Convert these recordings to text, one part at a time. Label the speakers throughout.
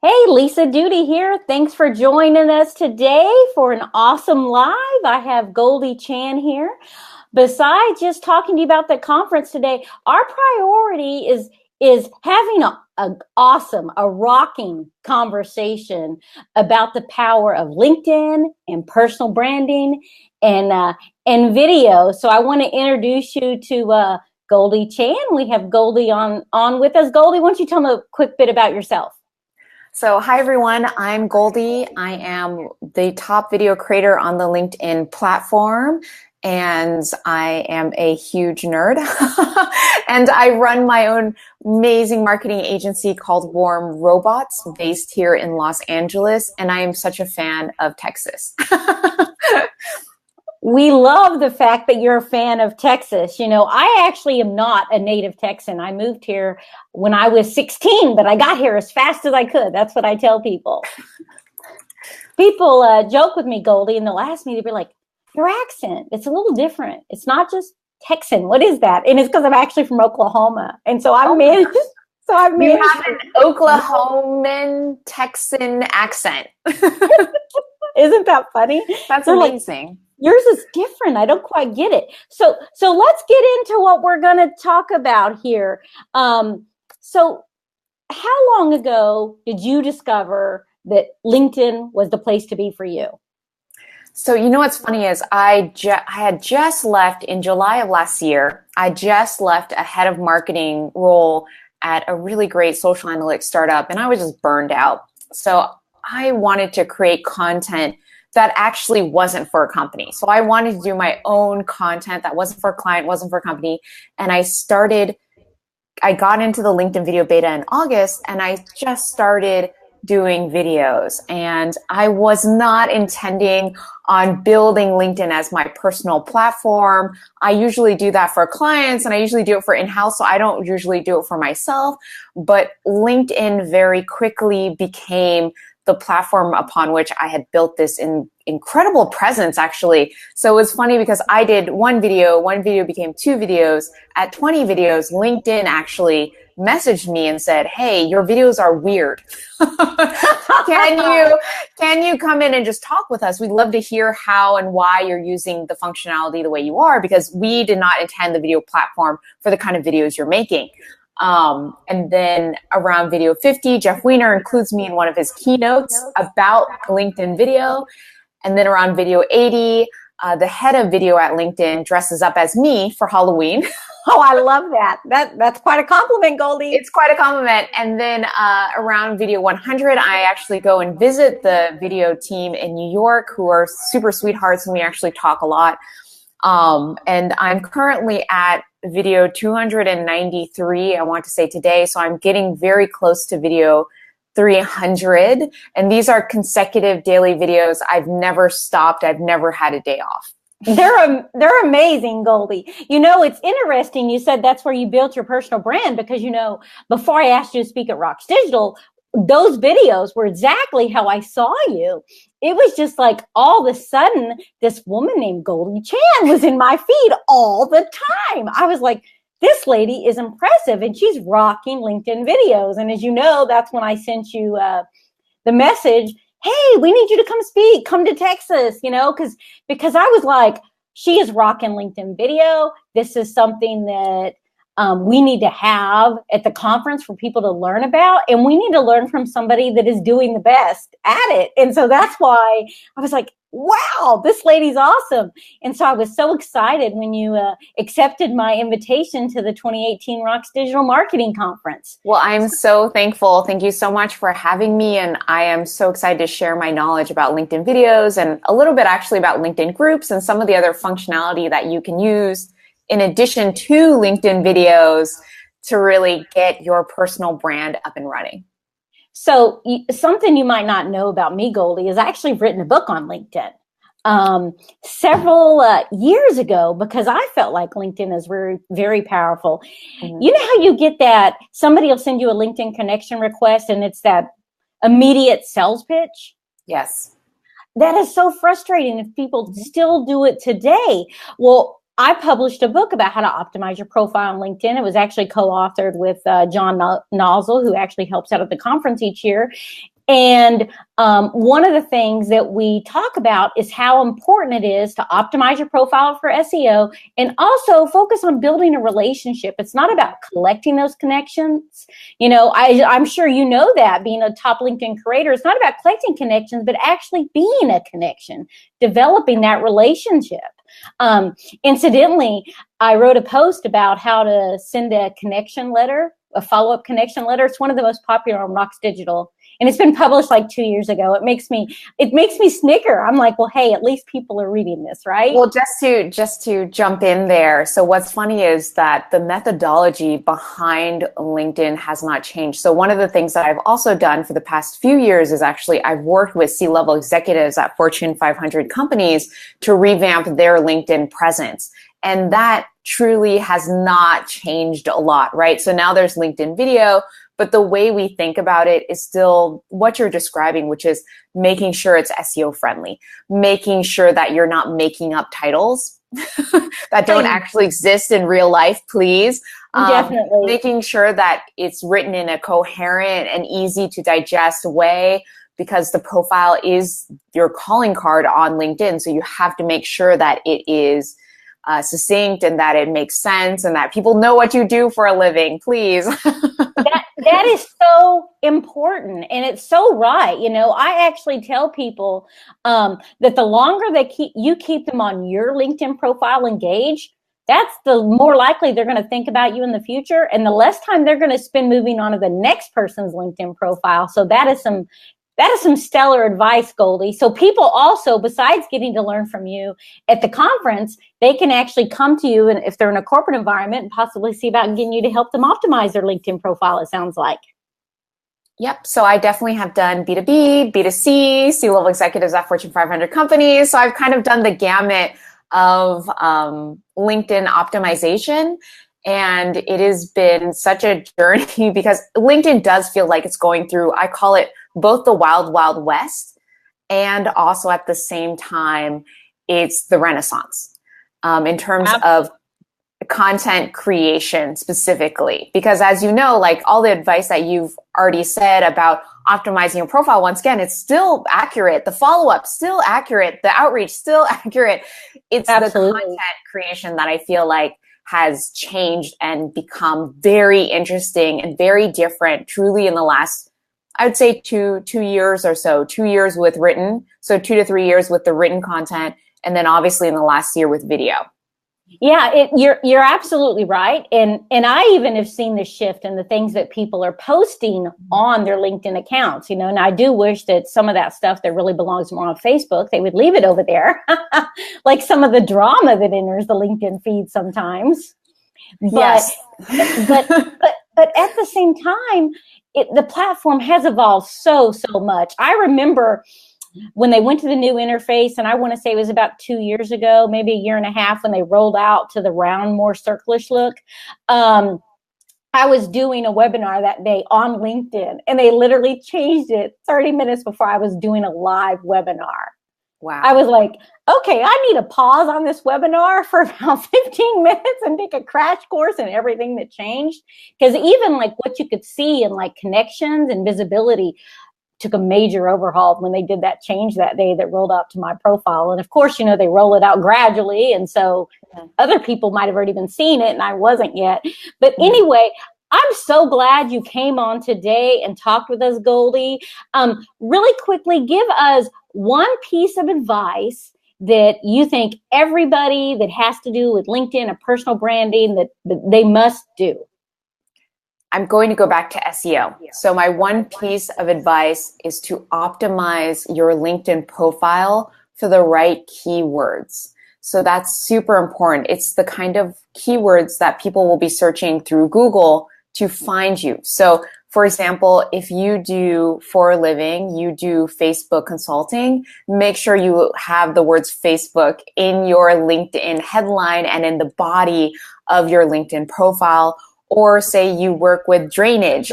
Speaker 1: Hey, Lisa Duty here. Thanks for joining us today for an awesome live. I have Goldie Chan here. Besides just talking to you about the conference today, our priority is having a rocking conversation about the power of LinkedIn and personal branding and video. So I want to introduce you to Goldie Chan. We have Goldie on with us. Goldie, why don't you tell me a quick bit about yourself?
Speaker 2: So, hi everyone, I'm Goldie. I am the top video creator on the LinkedIn platform, and I am a huge nerd. And I run my own amazing marketing agency called Warm Robots, based here in Los Angeles, and I am such a fan of Texas.
Speaker 1: We love the fact that you're a fan of Texas. You know, I actually am not a native Texan. I moved here when I was 16, but I got here as fast as I could. That's what I tell people. People joke with me, Goldie, and they'll ask me, they'll be like, your accent, it's a little different. It's not just Texan. What is that? And it's because I'm actually from Oklahoma. And so I've managed. So I've
Speaker 2: You
Speaker 1: managed.
Speaker 2: have an Oklahoman Texan accent.
Speaker 1: Isn't that funny?
Speaker 2: That's
Speaker 1: They're
Speaker 2: amazing.
Speaker 1: Like, yours is different. I don't quite get it. So let's get into what we're going to talk about here. So how long ago did you discover that LinkedIn was the place to be for you?
Speaker 2: So you know what's funny is I had just left in July of last year. I just left a head of marketing role at a really great social analytics startup, and I was just burned out. So I wanted to create content that actually wasn't for a company. So I wanted to do my own content that wasn't for a client, wasn't for a company. And I got into the LinkedIn video beta in August, and I just started doing videos. And I was not intending on building LinkedIn as my personal platform. I usually do that for clients, and I usually do it for in-house, so I don't usually do it for myself. But LinkedIn very quickly became the platform upon which I had built this incredible presence, actually. So it was funny because I did one video became two videos. At 20 videos, LinkedIn actually messaged me and said, hey, your videos are weird. Can you come in and just talk with us? We'd love to hear how and why you're using the functionality the way you are, because we did not intend the video platform for the kind of videos you're making. And then around video 50, Jeff Weiner includes me in one of his keynotes about LinkedIn video. And then around video 80, the head of video at LinkedIn dresses up as me for Halloween.
Speaker 1: Oh, I love that. That's quite a compliment, Goldie.
Speaker 2: It's quite a compliment. And then around video 100, I actually go and visit the video team in New York, who are super sweethearts, and we actually talk a lot. And I'm currently at video 293, I want to say today. So I'm getting very close to video 300. And these are consecutive daily videos. I've never stopped. I've never had a day off.
Speaker 1: They're amazing, Goldie. You know, it's interesting. You said that's where you built your personal brand because, you know, before I asked you to speak at Rocks Digital, those videos were exactly how I saw you. It was just like all of a sudden, this woman named Goldie Chan was in my feed all the time. I was like, this lady is impressive, and she's rocking LinkedIn videos. And as you know, that's when I sent you the message, hey, we need you to come speak, come to Texas, you know, because I was like, she is rocking LinkedIn video. This is something that we need to have at the conference for people to learn about. And we need to learn from somebody that is doing the best at it. And so that's why I was like, wow, this lady's awesome. And so I was so excited when you accepted my invitation to the 2018 Rocks Digital Marketing Conference.
Speaker 2: Well, I'm so thankful. Thank you so much for having me. And I am so excited to share my knowledge about LinkedIn videos and a little bit actually about LinkedIn groups and some of the other functionality that you can use in addition to LinkedIn videos to really get your personal brand up and running.
Speaker 1: So something you might not know about me, Goldie, is I actually written a book on LinkedIn several years ago because I felt like LinkedIn is very, very powerful. Mm-hmm. You know how you get that somebody will send you a LinkedIn connection request and it's that immediate sales pitch?
Speaker 2: Yes.
Speaker 1: That is so frustrating if people still do it today. Well, I published a book about how to optimize your profile on LinkedIn. It was actually co-authored with John Nozzle, who actually helps out at the conference each year. And one of the things that we talk about is how important it is to optimize your profile for SEO and also focus on building a relationship. It's not about collecting those connections. I'm sure you know that being a top LinkedIn creator, it's not about collecting connections, but actually being a connection, developing that relationship. Incidentally, I wrote a post about how to send a connection letter, a follow-up connection letter. It's one of the most popular on Rocks Digital. And it's been published like 2 years ago. It makes me snicker. I'm like, well, hey, at least people are reading this, right?
Speaker 2: Well, just to jump in there. So what's funny is that the methodology behind LinkedIn has not changed. So one of the things that I've also done for the past few years is actually I've worked with C-level executives at Fortune 500 companies to revamp their LinkedIn presence. And that truly has not changed a lot, right? So now there's LinkedIn video, but the way we think about it is still what you're describing, which is making sure it's SEO friendly, making sure that you're not making up titles that don't actually exist in real life, please.
Speaker 1: Definitely.
Speaker 2: Making sure that it's written in a coherent and easy to digest way, because the profile is your calling card on LinkedIn. So you have to make sure that it is succinct and that it makes sense and that people know what you do for a living, please.
Speaker 1: That is so important, and it's so right. I actually tell people that the longer you keep them on your LinkedIn profile engaged, that's the more likely they're going to think about you in the future, and the less time they're going to spend moving on to the next person's LinkedIn profile. So that is some stellar advice, Goldie. So people also, besides getting to learn from you at the conference, they can actually come to you, and if they're in a corporate environment, and possibly see about getting you to help them optimize their LinkedIn profile, it sounds like.
Speaker 2: Yep. So I definitely have done B2B, B2C, C-level executives at Fortune 500 companies. So I've kind of done the gamut of LinkedIn optimization. And it has been such a journey because LinkedIn does feel like it's going through, I call it both the wild, wild west, and also at the same time, it's the Renaissance in terms of content creation specifically. Because as you know, like all the advice that you've already said about optimizing your profile, once again, it's still accurate. The follow-up still accurate. The outreach still accurate. It's
Speaker 1: Absolutely.
Speaker 2: The content creation that I feel like has changed and become very interesting and very different truly in the last, I would say 2 years or so, 2 years with written. So 2 to 3 years with the written content. And then obviously in the last year with video.
Speaker 1: Yeah, you're absolutely right. And I even have seen the shift in the things that people are posting on their LinkedIn accounts, and I do wish that some of that stuff that really belongs more on Facebook, they would leave it over there. Like some of the drama that enters the LinkedIn feed sometimes. But,
Speaker 2: yes.
Speaker 1: but at the same time, the platform has evolved so much. I remember when they went to the new interface, and I want to say it was about 2 years ago, maybe a year and a half, when they rolled out to the round, more circlish look. I was doing a webinar that day on LinkedIn, and they literally changed it 30 minutes before I was doing a live webinar.
Speaker 2: Wow.
Speaker 1: I was like, okay, I need to pause on this webinar for about 15 minutes and take a crash course in everything that changed. Because even like what you could see in like connections and visibility took a major overhaul when they did that change that day that rolled out to my profile. And of course, they roll it out gradually. And so other people might have already been seeing it and I wasn't yet. But anyway, I'm so glad you came on today and talked with us, Goldie. Really quickly, give us one piece of advice that you think everybody that has to do with LinkedIn or personal branding that they must do.
Speaker 2: I'm going to go back to SEO. So my one piece of advice is to optimize your LinkedIn profile for the right keywords. So that's super important. It's the kind of keywords that people will be searching through Google to find you. So for example, if you do for a living, you do Facebook consulting, make sure you have the words Facebook in your LinkedIn headline and in the body of your LinkedIn profile. Or say you work with drainage,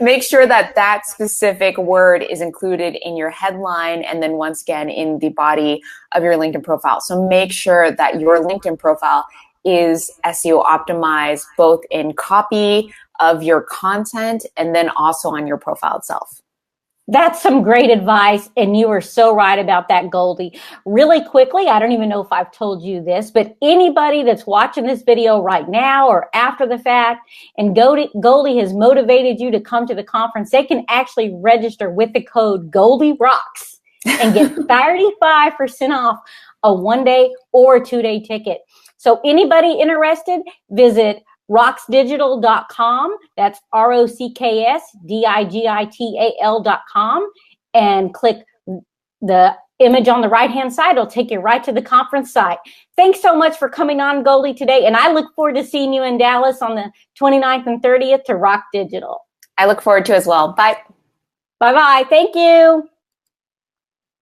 Speaker 2: make sure that that specific word is included in your headline and then once again in the body of your LinkedIn profile. So make sure that your LinkedIn profile is SEO optimized both in copy of your content and then also on your profile itself.
Speaker 1: That's some great advice, and you are so right about that, Goldie. Really quickly, I don't even know if I've told you this, but anybody that's watching this video right now or after the fact, and Goldie has motivated you to come to the conference, they can actually register with the code Goldie Rocks and get 35% off a 1-day or a 2-day ticket. So anybody interested, visit rocksdigital.com. That's rocksdigital.com, and click the image on the right-hand side. It'll take you right to the conference site. Thanks so much for coming on, Goldie, today. And I look forward to seeing you in Dallas on the 29th and 30th to Rock Digital.
Speaker 2: I look forward to as well. Bye.
Speaker 1: Bye-bye. Thank you.